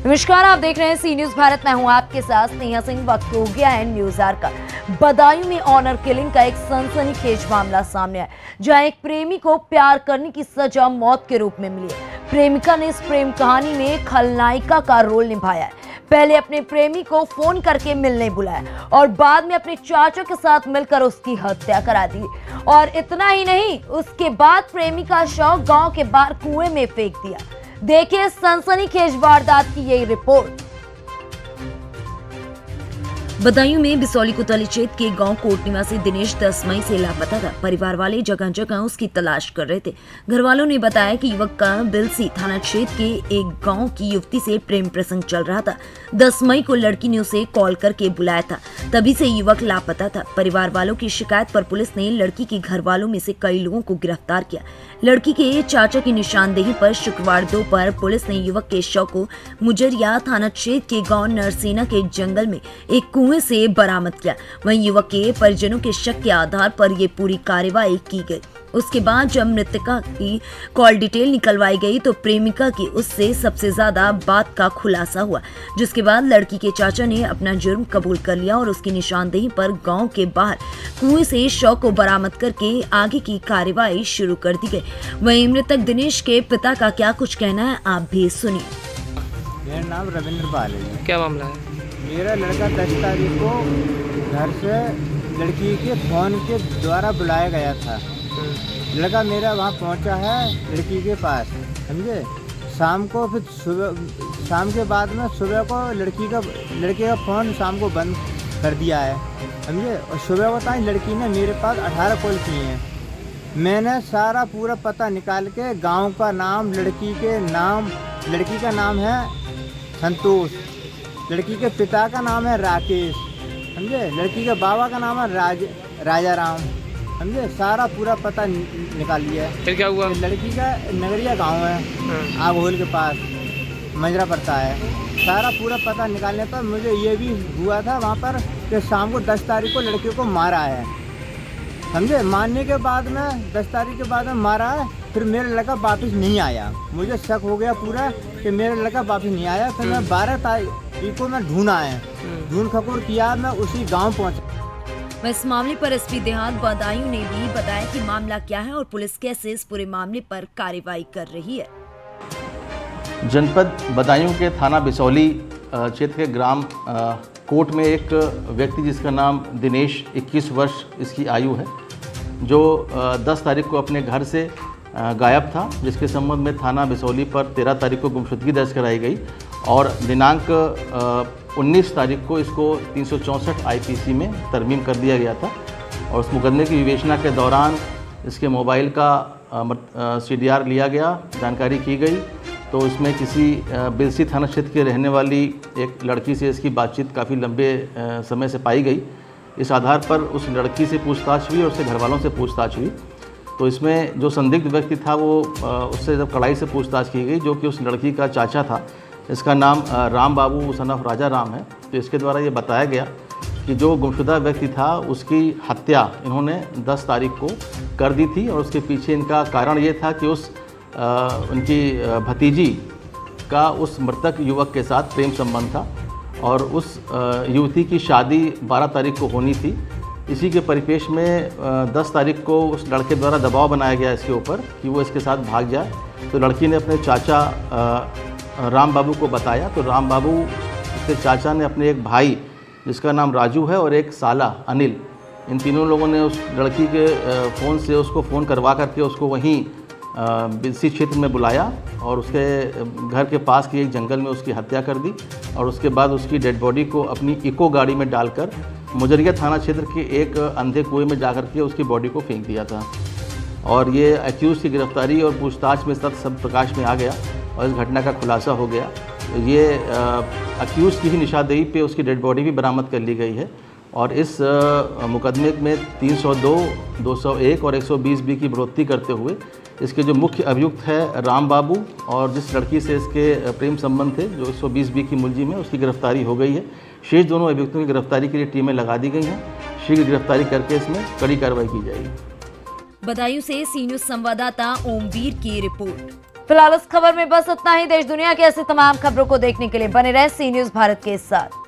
नमस्कार, आप देख रहे हैं सी न्यूज भारत। मैं हूं आपके साथ स्नेहा सिंह। वक्त हो गया है न्यूज आवर का। बदायूं में ऑनर किलिंग का एक सनसनीखेज मामला सामने आया, जहां एक प्रेमी को प्यार करने की सजा मौत के रूप में मिली है। प्रेमिका ने इस प्रेम कहानी में खलनायिका का रोल निभाया है। पहले अपने प्रेमी को फोन करके मिलने बुलाया और बाद में अपने चाचा के साथ मिलकर उसकी हत्या करा दी। और इतना ही नहीं, उसके बाद प्रेमी का शव गांव के बाहर कुएं में फेंक दिया। देखिए सनसनीखेज वारदात की यही रिपोर्ट। बदायूं में बिसौली कोतवाली क्षेत्र के गांव कोट निवासी दिनेश 10 मई से लापता था। परिवार वाले जगह जगह उसकी तलाश कर रहे थे। घर वालों ने बताया कि युवक का बिलसी थाना क्षेत्र के एक गांव की युवती से प्रेम प्रसंग चल रहा था। 10 मई को लड़की ने उसे कॉल करके बुलाया था, तभी से युवक लापता था। परिवार वालों की शिकायत पर पुलिस ने लड़की के घर वालों में से कई लोगों को गिरफ्तार किया। लड़की के चाचा की निशानदेही पर शुक्रवार दोपहर पुलिस ने युवक के शव को मुजरिया थाना क्षेत्र के गांव नरसेना के जंगल में एक कुएं से बरामद किया। वहीं युवक के परिजनों के शक के आधार पर ये पूरी कार्रवाई की गई। उसके बाद जब मृतका की कॉल डिटेल निकलवाई गई तो प्रेमिका की उससे सबसे ज्यादा बात का खुलासा हुआ, जिसके बाद लड़की के चाचा ने अपना जुर्म कबूल कर लिया और उसकी निशानदेही पर गांव के बाहर कुएं से शव को बरामद करके आगे की कार्रवाई शुरू कर दी गई। वहीं मृतक दिनेश के पिता का क्या कुछ कहना है, आप भी सुनिए। मेरा नाम रविंद्र पाल है। क्या मामला है? मेरा लड़का 10 तारीख को घर से लड़की के फ़ोन के द्वारा बुलाया गया था। लड़का मेरा वहाँ पहुँचा है लड़की के पास, समझे। शाम को फिर शाम के बाद में सुबह को लड़के का फ़ोन शाम को बंद कर दिया है, समझे। और सुबह को ताई लड़की ने मेरे पास 18 कॉल किए हैं। मैंने सारा पूरा पता निकाल के गांव का नाम, लड़की का नाम है संतोष, लड़की के पिता का नाम है राकेश, समझे। लड़की के बाबा का नाम है राजा राम, समझे। सारा पूरा पता निकाल लिया है। फिर क्या हुआ? लड़की का नगरिया गांव है, आगोल के पास मंजरा पड़ता है। सारा पूरा पता निकालने पर मुझे ये भी हुआ था वहाँ पर कि शाम को 10 तारीख को लड़के को मारा है, समझे। मारने के बाद में 10 तारीख के बाद में मारा है। फिर मेरा लड़का वापस नहीं आया। मुझे शक हो गया पूरा कि मेरा लड़का वापस नहीं आया। फिर मैं 12 तारीख को मैं ढूंढा है, ढूंढ खबूर किया, मैं उसी गांव पहुंचा। इस मामले पर एसपी देहात बदायूं ने भी बताया कि मामला क्या है और पुलिस कैसे इस पूरे मामले पर कार्रवाई कर रही है। जनपद बदायूं के थाना बिसौली क्षेत्र के ग्राम कोट में एक व्यक्ति जिसका नाम दिनेश 21 वर्ष इसकी आयु है, जो 10 तारीख को अपने घर से गायब था, जिसके संबंध में थाना बिसौली पर 13 तारीख को गुमशुदगी दर्ज कराई गई और दिनांक 19 तारीख को इसको 364 आईपीसी में तरमीम कर दिया गया था। और उस मुकदमे की विवेचना के दौरान इसके मोबाइल का CDR लिया गया, जानकारी की गई तो इसमें किसी बिलसी थाना क्षेत्र के रहने वाली एक लड़की से इसकी बातचीत काफ़ी लंबे समय से पाई गई। इस आधार पर उस लड़की से पूछताछ हुई और उसके घर वालों से पूछताछ हुई तो इसमें जो संदिग्ध व्यक्ति था वो उससे जब कड़ाई से पूछताछ की गई, जो कि उस लड़की का चाचा था। इसका नाम राम बाबू सन ऑफ राजा राम है। तो इसके द्वारा ये बताया गया कि जो गुमशुदा व्यक्ति था उसकी हत्या इन्होंने 10 तारीख को कर दी थी और उसके पीछे इनका कारण ये था कि उनकी भतीजी का उस मृतक युवक के साथ प्रेम संबंध था और उस युवती की शादी 12 तारीख को होनी थी। इसी के परिपेक्ष में 10 तारीख को उस लड़के द्वारा दबाव बनाया गया इसके ऊपर कि वो इसके साथ भाग जाए। तो लड़की ने अपने चाचा राम बाबू को बताया तो राम बाबू उसके चाचा ने अपने एक भाई जिसका नाम राजू है और एक साला अनिल, इन तीनों लोगों ने उस लड़की के फ़ोन से उसको फ़ोन करवा करके उसको वहीं बिलसी क्षेत्र में बुलाया और उसके घर के पास की एक जंगल में उसकी हत्या कर दी और उसके बाद उसकी डेड बॉडी को अपनी इको गाड़ी में डालकर मुजरिया थाना क्षेत्र के एक अंधे कुएं में जाकर के उसकी बॉडी को फेंक दिया था। और ये एक्यूज़ की गिरफ्तारी और पूछताछ में तथ्य सब प्रकाश में आ गया और इस घटना का खुलासा हो गया। ये एक्यूज़ की ही निशानदेही पे उसकी डेड बॉडी भी बरामद कर ली गई है और इस मुकदमे में 302, 201 और 120B की बढ़ोतरी करते हुए इसके जो मुख्य अभियुक्त है राम बाबू और जिस लड़की से इसके प्रेम संबंध थे जो 120B की मुलजिम है उसकी गिरफ्तारी हो गई है। शेष दोनों अभियुक्तों की गिरफ्तारी के लिए टीमें लगा दी गई हैं। शीघ्र गिरफ्तारी करके इसमें कड़ी कार्रवाई की जाएगी। बदायूं से सी न्यूज संवाददाता ओमवीर की रिपोर्ट। फिलहाल इस खबर में बस इतना ही। देश दुनिया की ऐसी तमाम खबरों को देखने के लिए बने रहें सी न्यूज़ भारत के साथ।